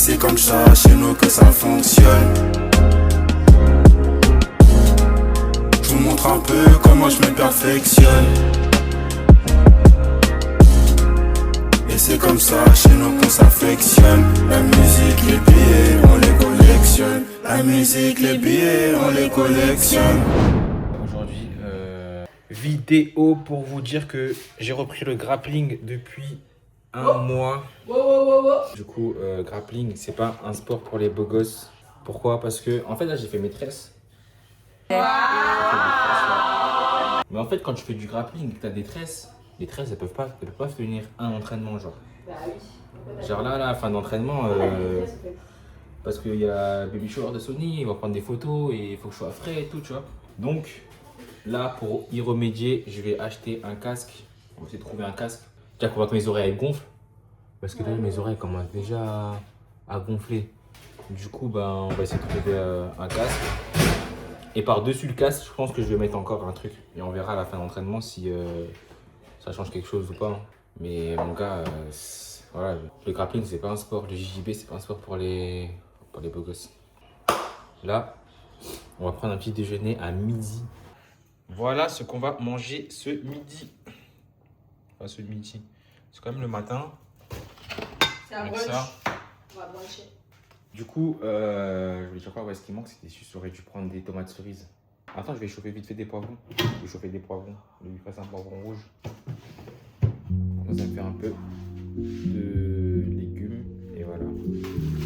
c'est comme ça chez nous que ça fonctionne. Je vous montre un peu comment je me perfectionne. Et c'est comme ça chez nous qu'on s'affectionne. La musique, les billets, on les collectionne. La musique, les billets, on les collectionne. Aujourd'hui, vidéo pour vous dire que j'ai repris le grappling depuis un mois. Du coup, grappling, c'est pas un sport pour les beaux gosses. Pourquoi? Parce que, en fait, là, j'ai fait maîtresse. Mais en fait, quand tu fais du grappling, t'as des tresses. Les tresses, elles peuvent pas tenir un entraînement, genre. Bah oui. Genre là, fin d'entraînement, parce qu'il y a Baby Shower de Sony, il va prendre des photos et il faut que je sois frais et tout, tu vois. Donc, là, pour y remédier, je vais acheter un casque. On va essayer de trouver un casque. Déjà qu'on voit que mes oreilles gonflent. Parce que là, mes oreilles commencent déjà à gonfler. Du coup, on va essayer de trouver un casque. Et par-dessus le casque, je pense que je vais mettre encore un truc. Et on verra à la fin d'entraînement si ça change quelque chose ou pas. Mais mon gars, voilà, le grappling, c'est pas un sport. Le JJB, c'est pas un sport pour les beaux gosses. Là, on va prendre un petit déjeuner à midi. Voilà ce qu'on va manger ce midi. Enfin, ce midi. C'est quand même le matin. C'est un Avec brunch. ça. On va bruncher. Du coup, je voulais dire quoi? Ouais, ce qui manque, c'était si j'aurais dû prendre des tomates cerises. Attends, je vais chauffer vite fait des poivrons. Je vais chauffer des poivrons. Je vais lui passer un poivron rouge. Ça va faire un peu de légumes. Et voilà. Là,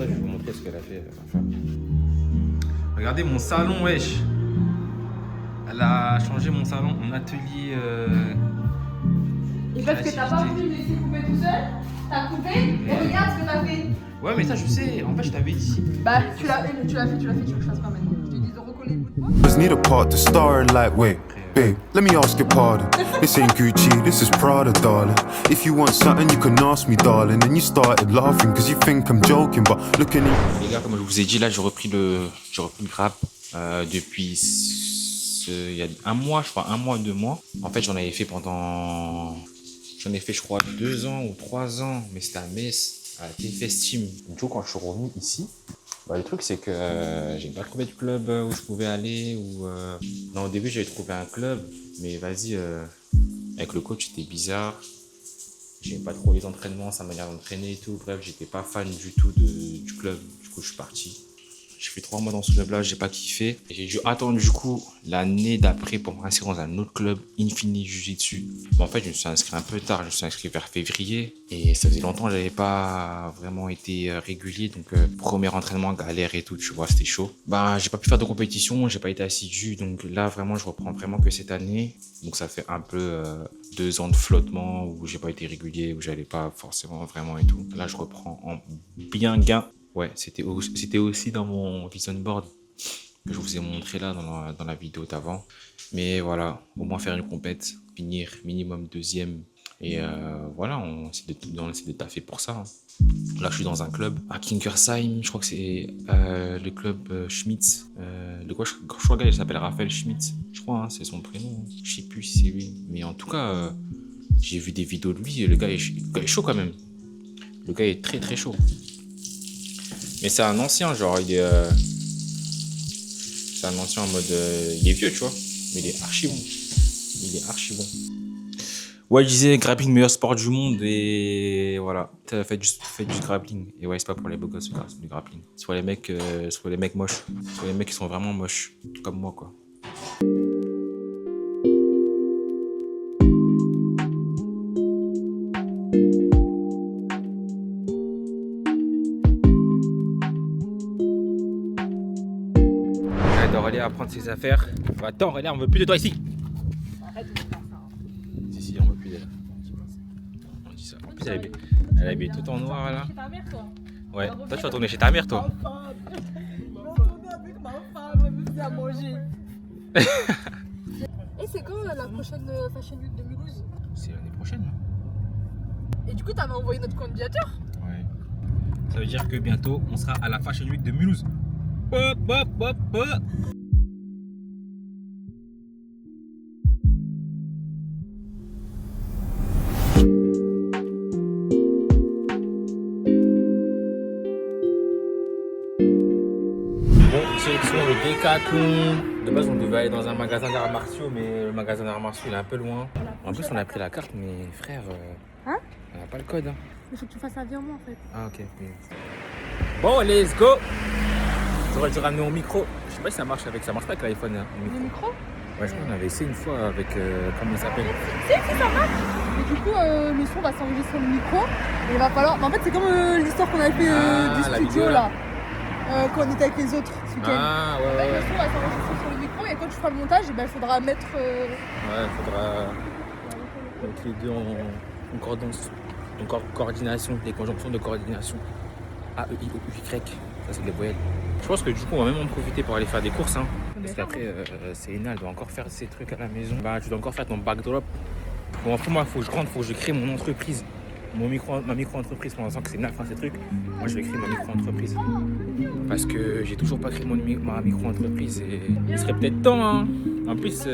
je vais vous montrer ce qu'elle a fait, ma femme. Regardez mon salon, wesh. Elle a changé mon salon en atelier. Et parce que t'as pas voulu me laisser couper tout seul, t'as coupé et regarde ce que t'as fait. Ouais, mais ça, je sais. En fait, je t'avais dit. Bah, tu l'as fait, tu veux que je fasse quoi maintenant? Je te dis de recoller le bout de moi. Just need a part to star in like, wait, babe, let me ask your pardon. This ain't Gucci, this is Prada, darling. If you want something, you can ask me, darling. And you started laughing because you think I'm joking, but looking at... Les gars, comme je vous ai dit, là, j'ai repris le grappe depuis il y a un mois, je crois, 2 mois. En fait, j'en avais fait, je crois, 2 ans ou 3 ans, mais c'était à Metz, à TFS Team. Du coup, quand je suis revenu ici, le truc, c'est que j'ai pas trouvé de club où je pouvais aller. Non, au début, j'avais trouvé un club, mais vas-y, avec le coach, c'était bizarre. J'aimais pas trop les entraînements, sa manière d'entraîner et tout. Bref, j'étais pas fan du tout du club. Du coup, je suis parti. J'ai fait 3 mois dans ce club-là, j'ai pas kiffé. J'ai dû attendre du coup l'année d'après pour me réinscrire dans un autre club, Infini Jiu-Jitsu. Bon, en fait, je me suis inscrit un peu tard, je me suis inscrit vers février. Et ça faisait longtemps que j'avais pas vraiment été régulier. Donc, premier entraînement, galère et tout, tu vois, c'était chaud. J'ai pas pu faire de compétition, j'ai pas été assidu. Donc là, vraiment, je reprends vraiment que cette année. Donc, ça fait un peu 2 ans de flottement où j'ai pas été régulier, où j'allais pas forcément vraiment et tout. Là, je reprends en bien gain. Ouais, c'était aussi dans mon vision board que je vous ai montré là dans la vidéo d'avant. Mais voilà, au moins faire une compète, finir minimum 2e. Et voilà, on essaie de taffer pour ça. Là, je suis dans un club à Kingersheim. Je crois que c'est le club Schmitz. Je crois que il s'appelle Raphaël Schmitz. Je crois, hein, c'est son prénom. Je sais plus si c'est lui. Mais en tout cas, j'ai vu des vidéos de lui. Le gars est chaud quand même. Le gars est très très chaud. Mais c'est un ancien, genre, c'est un ancien en mode, il est vieux, tu vois, mais il est archi bon. Ouais, je disais, grappling, meilleur sport du monde, et voilà, faites du grappling. Et ouais, c'est pas pour les beaux gosses, c'est du grappling. C'est pour les mecs moches, c'est pour les mecs qui sont vraiment moches, comme moi, quoi. Aurélia va prendre ses affaires. Attends, Aurélia, on veut plus de toi ici. Arrête de faire ça. Si, on veut plus d'elle. On dit ça. En plus, elle est habillée tout en noir là. Chez ta mère, toi. Ouais, toi, tu vas tourner chez ta mère, toi. Je vais retourner avec ma femme, elle me fait à manger. Et c'est quand la prochaine Fashion Week de Mulhouse? C'est l'année prochaine. Et du coup, t'avais envoyé notre candidature? Ouais. Ça veut dire que bientôt, on sera à la Fashion Week de Mulhouse. Hop, hop, hop, hop. direction le Décathlon. De base, on devait aller dans un magasin d'arts martiaux, mais le magasin d'arts martiaux il est un peu loin. En plus, on a pris la carte, mais frère, Hein on n'a pas le code. Hein. Il faut que tu fasses un virement en fait. Ah, ok. Bon, let's go. J'aurais dû ramener mon micro. Je sais pas si ça marche avec. Ça marche pas avec l'iPhone. Hein, le Le micro. micro? Ouais, je crois qu'on avait essayé une fois avec. Comment il s'appelle? Si, ça marche. Et du coup, le son va s'enregistrer sur le micro. Et il va falloir. Mais en fait, c'est comme l'histoire qu'on avait fait du la studio vidéo, là. Quand on était avec les autres ce week-end. Ah, En fait, ouais. le son va s'enregistrer sur le micro et quand tu feras le montage, eh ben, il faudra mettre. Ouais, il faudra mettre les deux en coordination. Coordination, les conjonctions de coordination. A, E, I, O, U, Y. Ça, c'est des voyelles. Je pense que du coup, on va même en profiter pour aller faire des courses. Hein. Parce qu'après, Céline, elle doit encore faire ses trucs à la maison. Bah, tu dois encore faire ton backdrop. Bon, après, moi, il faut que je rentre, il faut que je crée mon entreprise. Ma micro-entreprise, pour l'instant que c'est faire ces trucs, moi je vais créer ma micro-entreprise. Parce que j'ai toujours pas créé ma micro-entreprise et il serait peut-être temps. Hein. En plus,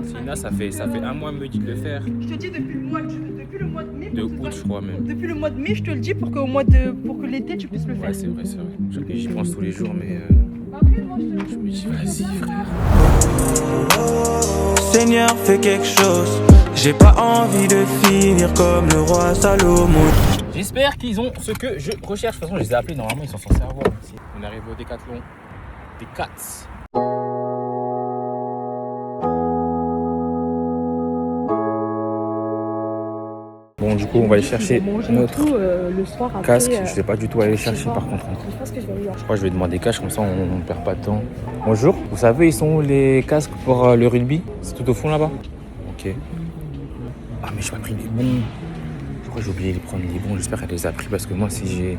Sina, ça fait un mois, elle me dit de le faire. Je te dis depuis le mois de mai. De août, je crois même. Depuis le mois de mai, je te le dis pour que l'été tu puisses le faire. Ouais, c'est vrai. J'y pense tous les jours, mais Après, moi, je je me dis, vas-y, frère. Seigneur, fais quelque chose. J'ai pas envie de finir comme le roi Salomon. J'espère qu'ils ont ce que je recherche. De toute façon, je les ai appelés, normalement, ils sont censés avoir. On arrive au Décathlon. Des Cats. Bon, du coup, on va aller chercher notre le soir après, casque. Je sais pas du tout aller chercher par contre. Je pense que je vais lui Je crois que je vais demander cash, comme ça on ne perd pas de temps. Bonjour, vous savez, ils sont où les casques pour le rugby? C'est tout au fond là-bas? Ok. Ah, mais j'ai pas pris les bons. Je crois que j'ai oublié de prendre les bons. J'espère qu'elle les a pris parce que moi, si j'ai.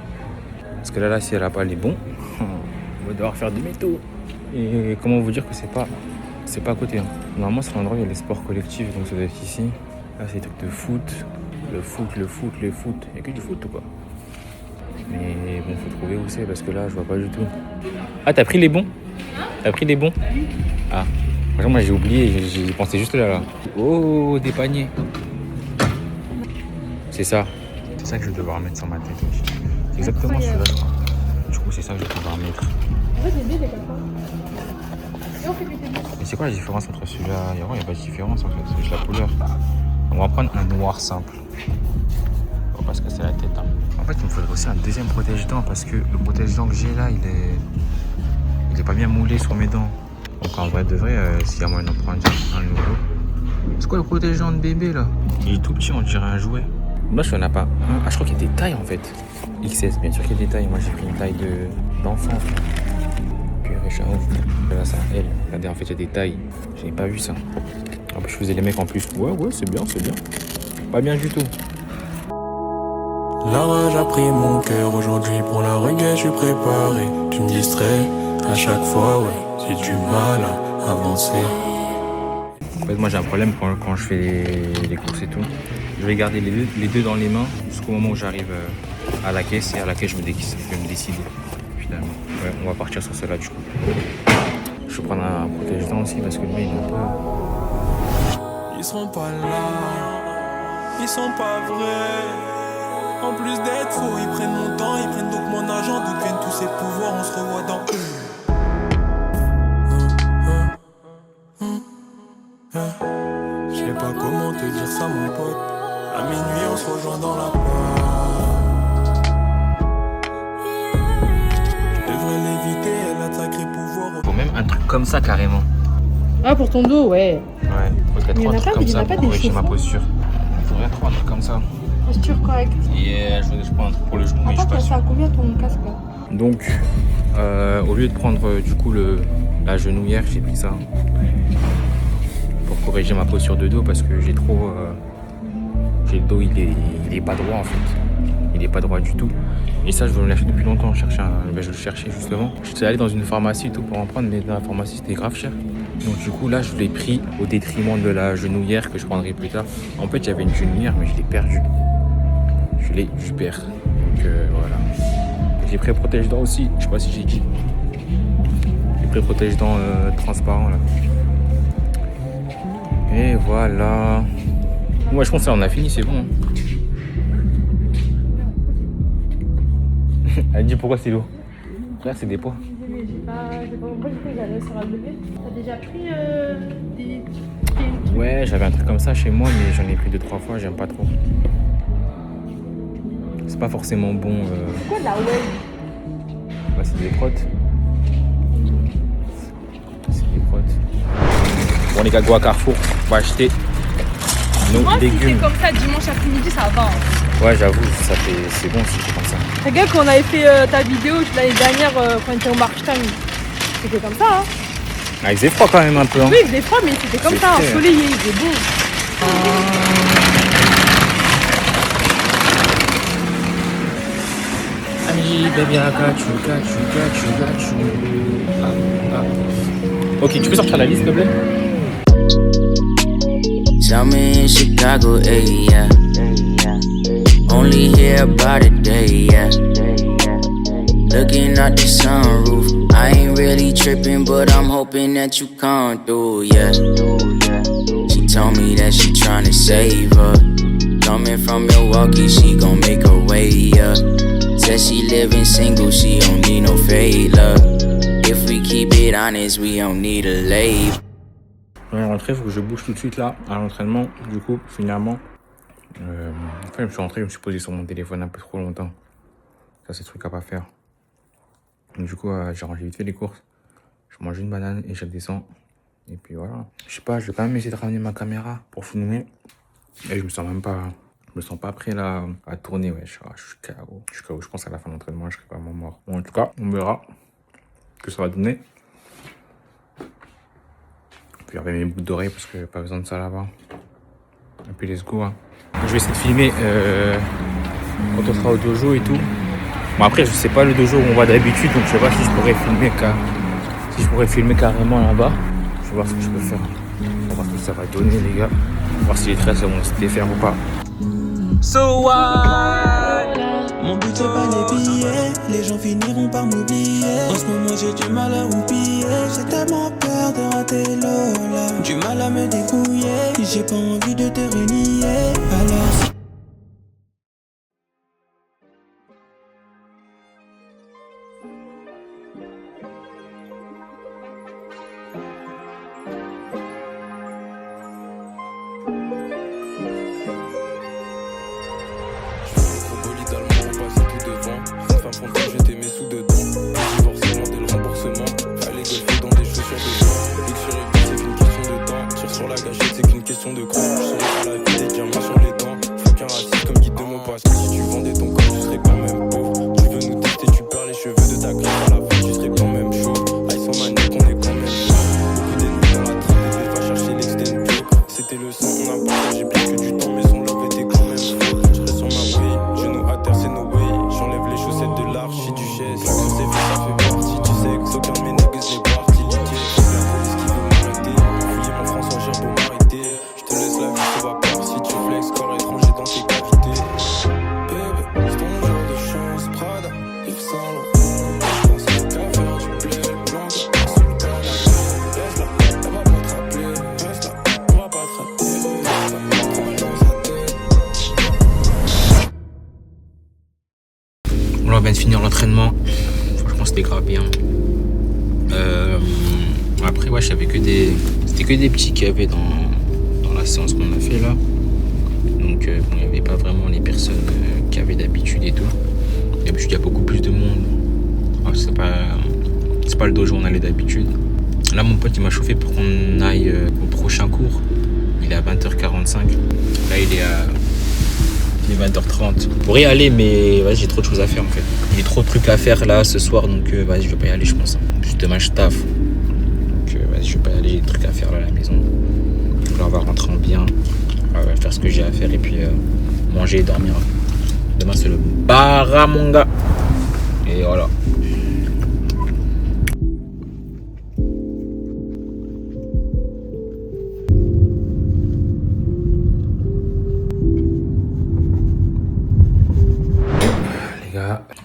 Parce que là, si elle a pas les bons, on va devoir faire demi-tour. Et comment vous dire que c'est pas à côté. Hein. Normalement, c'est l'endroit où il y a les sports collectifs, donc ça doit être ici. Là, c'est des trucs de foot. Le foot. Il n'y a que du foot ou quoi? Mais bon, faut trouver où c'est parce que là, je vois pas du tout. Ah, t'as pris les bons? T'as pris les bons? Ah, franchement, moi j'ai oublié, j'ai pensé juste là. Oh, des paniers. C'est ça. C'est ça que je vais devoir mettre sur ma tête. C'est exactement celui-là, je crois. Du coup, c'est ça que je vais devoir mettre. En fait, les baies, comme ça. Et on fait péter. Mais c'est quoi la différence entre celui-là? Il n'y a pas de différence en fait, c'est juste la couleur. On va prendre un noir simple. On va pas se casser la tête. Hein. En fait, il me faudrait aussi un deuxième protège-dents parce que le protège-dents que j'ai là, il est pas bien moulé sur mes dents. Donc en vrai de vrai, s'il y a moyen d'en prendre un nouveau. C'est quoi le protège-dents de bébé là? Il est tout petit, on dirait un jouet. Moi, je n'en ai pas un. Ah, je crois qu'il y a des tailles en fait. XS, bien sûr qu'il y a des tailles. Moi, j'ai pris une taille d'enfant. Puis là, c'est un L. Regardez, en fait, il y a des tailles. Je n'ai pas vu ça. En plus, je faisais les mecs en plus. Ouais, c'est bien. Pas bien du tout. La rage a pris mon cœur. Aujourd'hui pour la reggae, je suis préparé. Tu me distrais à chaque fois, ouais. J'ai du mal à avancer. En fait, moi, j'ai un problème quand je fais les courses et tout. Je vais garder les deux dans les mains jusqu'au moment où j'arrive à la caisse. Et à la caisse, je vais me décider, finalement. Ouais, on va partir sur cela, du coup. Je vais prendre un protège-dents aussi parce que lui, il est un peu... Ils seront pas là, ils sont pas vrais. En plus d'être faux, ils prennent mon temps, ils prennent donc mon argent. D'où viennent tous ces pouvoirs, on se revoit dans Je sais pas comment te dire ça mon pote. À minuit on se rejoint dans la part. Je devrais l'éviter, elle a de sacrés pouvoirs. Faut même un truc comme ça, carrément. Ah, pour ton dos, ouais. Ouais, faudrait Mais trop un truc comme il y en ça a pas pour des corriger ma chaussons. posture. Faudrait trop un truc comme ça. Posture correcte. Et je prends un truc pour le genou, mais je suis Attends, pas ça sûr. à combien ton casque là? Donc, au lieu de prendre du coup la genouillère, j'ai pris ça pour corriger ma posture de dos parce que j'ai trop. J'ai le dos, il est pas droit en fait. Il est pas droit du tout. Et ça, je veux me l'acheter depuis longtemps. Je le cherchais justement. J'étais allé dans une pharmacie et tout pour en prendre, mais dans la pharmacie c'était grave cher. Donc du coup là, je l'ai pris au détriment de la genouillère que je prendrai plus tard. En fait, j'avais une genouillère, mais je l'ai perdue. Je l'ai du perds. Donc voilà. J'ai pris protège-dents aussi. Je sais pas si j'ai dit. J'ai pris protège-dents transparent là. Et voilà. Ouais, je pense que ça, on a fini, c'est bon. Elle dit pourquoi c'est lourd. Frère, c'est des poids. J'ai j'ai pas compris que j'allais réussir à le lever. T'as déjà pris des... Ouais, j'avais un truc comme ça chez moi, mais j'en ai pris 2-3 fois, j'aime pas trop. C'est pas forcément bon. C'est quoi de la wave? Bah, c'est des protes. C'est des protes. Bon, les gars, go à Carrefour, on va acheter nos Moi, si légumes. c'est comme ça dimanche après-midi, ça va. Hein. Ouais, j'avoue, c'est bon si c'est comme ça. Regarde, quand on avait fait ta vidéo l'année dernière, quand on était au Markstein, c'était comme ça. Hein. Ah, il faisait froid quand même un peu. Hein. Oui, il faisait froid, mais c'était comme C'est ça, frais, ensoleillé, il faisait beau. Allez, baby, I got you. Ok, tu peux sortir la liste, s'il te plaît? Tell me in Chicago, yeah. Only hear about it day, yeah. Looking at the sunroof, I ain't really tripping, but I'm hoping that you come through, yeah. She told me that she tryna save her. Coming from Milwaukee, she gon' make her way, yeah. Said she living single, she don't need no favor. If we keep it honest, we don't need a label. Je vais rentrer, il faut que je bouge tout de suite là, à l'entraînement. Du coup, finalement, je suis rentré, je me suis posé sur mon téléphone un peu trop longtemps. Ça, c'est le truc à pas faire. Donc, du coup, j'ai rangé vite fait les courses. Je mange une banane et je descends. Et puis voilà. Je sais pas, je vais quand même essayer de ramener ma caméra pour filmer. Et je me sens pas prêt là à tourner. Ouais, je suis KO. Je suis KO. Je pense qu'à la fin de l'entraînement, je serai vraiment mort. Bon, en tout cas, on verra ce que ça va donner. Puis j'avais mes boucles d'oreilles parce que pas besoin de ça là-bas. Et puis let's go. Hein. Je vais essayer de filmer quand on sera au dojo et tout. Bon après je sais pas le dojo où on va d'habitude, donc je sais pas si je pourrais filmer carrément là-bas. Je vais voir ce que je peux faire. On va voir ce que ça va donner les gars. On va voir si les traits vont se défaire ou pas. So what? Mon but c'est pas les billets, les gens finiront par m'oublier. En ce moment j'ai du mal à oublier, j'ai tellement peur de rater Lola. Du mal à me débrouiller, j'ai pas envie de te renier. Alors j'étais mes sous dedans. Divorcement dès le remboursement. Fallait golfer dans des chaussures de sang. Luxury, c'est qu'une question de temps. Tire sur la gâchette, c'est qu'une question de cran. Je serai à la vie des diamants sur les dents. Faut qu'un raciste comme guide de mon passe. Si tu vendais ton corps, tu serais quand même pauvre. Tu veux nous tester, tu perds les cheveux de ta crème. À la fin, tu serais quand même chaud. Ice en maniaque, on est quand même chaud. Beaucoup d'ennemis dans la trappe, bébé, va chercher l'extend joke. C'était le sang, on a partagé plus que du temps, mais son love était quand même faux. Je reste sur ma way, genoux à terre, c'est no way. J'enlève les chaussettes de l'archiduchesse. La grosse effet, ça fait partie. Tu sais qu'aucun de mes niggas n'est parti du quai. La police qui veut m'arrêter. Fouiller mon François, j'ai beau m'arrêter. Je te laisse la vie, ça va part. Si tu flex, corps étranger dans tes cavités. Bébé, c'est ton jour de chance. Prada, Yves Saint Laurent. Je pense qu'à faire du blé blanc. Sous le corps, laisse là, elle va pas te rappeler. Reste là, on va pas te rater. Reste là, prends dans sa tête. On vient de finir l'entraînement. Franchement, c'était grave bien. Après, ouais, c'était que des petits qu'il y avait dans la séance qu'on a fait là. Donc, bon, il n'y avait pas vraiment les personnes qu'il y avait d'habitude et tout. D'habitude, il y a beaucoup plus de monde. Ah, c'est pas le dojo où on allait d'habitude. Là, mon pote, il m'a chauffé pour qu'on aille au prochain cours. Il est à 20h45. Là, il est à 20h30. Je pourrais y aller, mais vas-y, j'ai trop de choses à faire en fait. Il y a trop de trucs à faire là ce soir, donc vas-y, je vais pas y aller, je pense. Juste demain, je taffe. Donc vas-y, je vais pas y aller, j'ai des trucs à faire là à la maison. Donc là, on va rentrer en bien. On va faire ce que j'ai à faire et puis manger et dormir. Demain, c'est le bara, mon gars. Et voilà.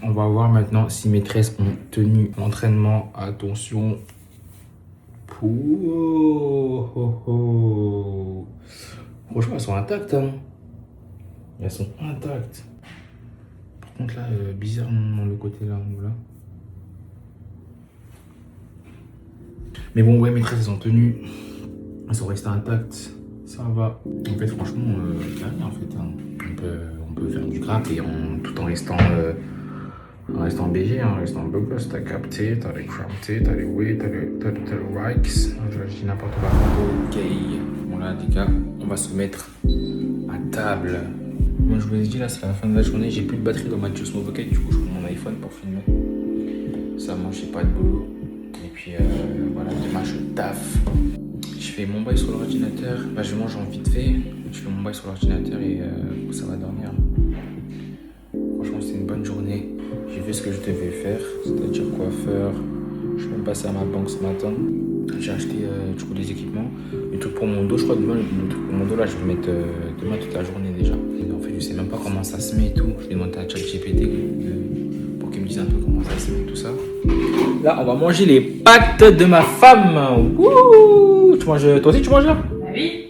On va voir maintenant si mes tresses ont tenu l'entraînement. Attention. Oh, oh, oh. Franchement, elles sont intactes. Hein. Elles sont intactes. Par contre, là, bizarre dans le côté là. Mais bon, ouais, mes tresses, elles ont tenu. Elles sont restées intactes. Ça va. En fait, franchement, carré, en fait. Hein. On peut faire du grappe et tout en restant BG, en restant beau gosse. T'as capté, t'as les cramptés, t'as les way, t'as le rikes. Je dis n'importe quoi. Ok. Bon, là, les gars, on va se mettre à table. Moi, je vous ai dit, là, c'est la fin de la journée. J'ai plus de batterie dans ma Osmo Pocket. Du coup, je prends mon iPhone pour filmer. Ça, moi, j'ai pas de boulot. Et puis, voilà, demain, je taffe. Je fais mon bail sur l'ordinateur. Bah, je mange en vite fait. Je fais mon bail sur l'ordinateur et ça va dormir. Franchement, c'était une bonne journée. J'ai fait ce que je devais faire, c'est-à-dire coiffeur. Je suis même passé à ma banque ce matin. J'ai acheté du coup des équipements. Le truc pour mon dos, je crois demain, le truc pour mon dos là, je vais le mettre demain toute la journée déjà. Et en fait, je sais même pas comment ça se met et tout. Je vais demander à ChatGPT pour qu'il me dise un peu comment ça se met et tout ça. Là, on va manger les pâtes de ma femme. Wouh! Tu manges, toi aussi tu manges là? Bah oui.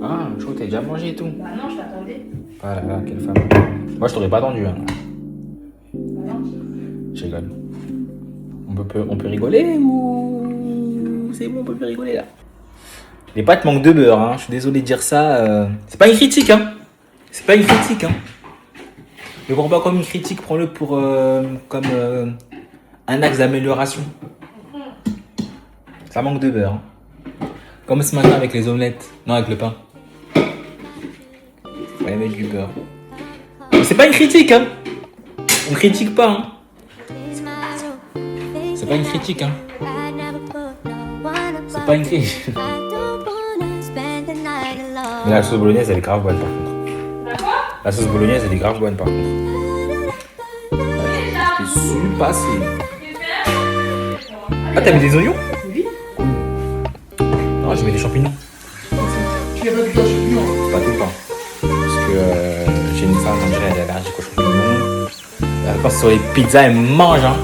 Ah, je crois que t'as déjà mangé et tout. Bah non, je t'attendais. Ah là là, quelle femme. Moi, je t'aurais pas attendu. Hein. Bah non. Je rigole. On peut rigoler ou c'est bon, on peut plus rigoler là. Les pâtes manquent de beurre, hein. Je suis désolé de dire ça. C'est pas une critique, hein. C'est pas une critique, hein. Ne prends pas comme une critique, prends-le pour comme un axe d'amélioration. Ça manque de beurre. Hein. Comme ce matin avec les omelettes. Non, avec le pain. Fallait mettre du beurre. Mais c'est pas une critique, hein. On critique pas, hein. C'est pas une critique, hein. C'est pas une critique. Mais la sauce bolognaise, elle est grave bonne par contre. La sauce bolognaise, elle est grave bonne par contre. C'est super passé. Ah, t'as mis des oignons? Oui. Non, je mets des champignons. Tu mets pas du tout aux champignons. Pas tout le temps. Parce que j'ai une femme, on dirait, elle est allergique aux champignons. Quand c'est sur les pizzas, elle mange, hein.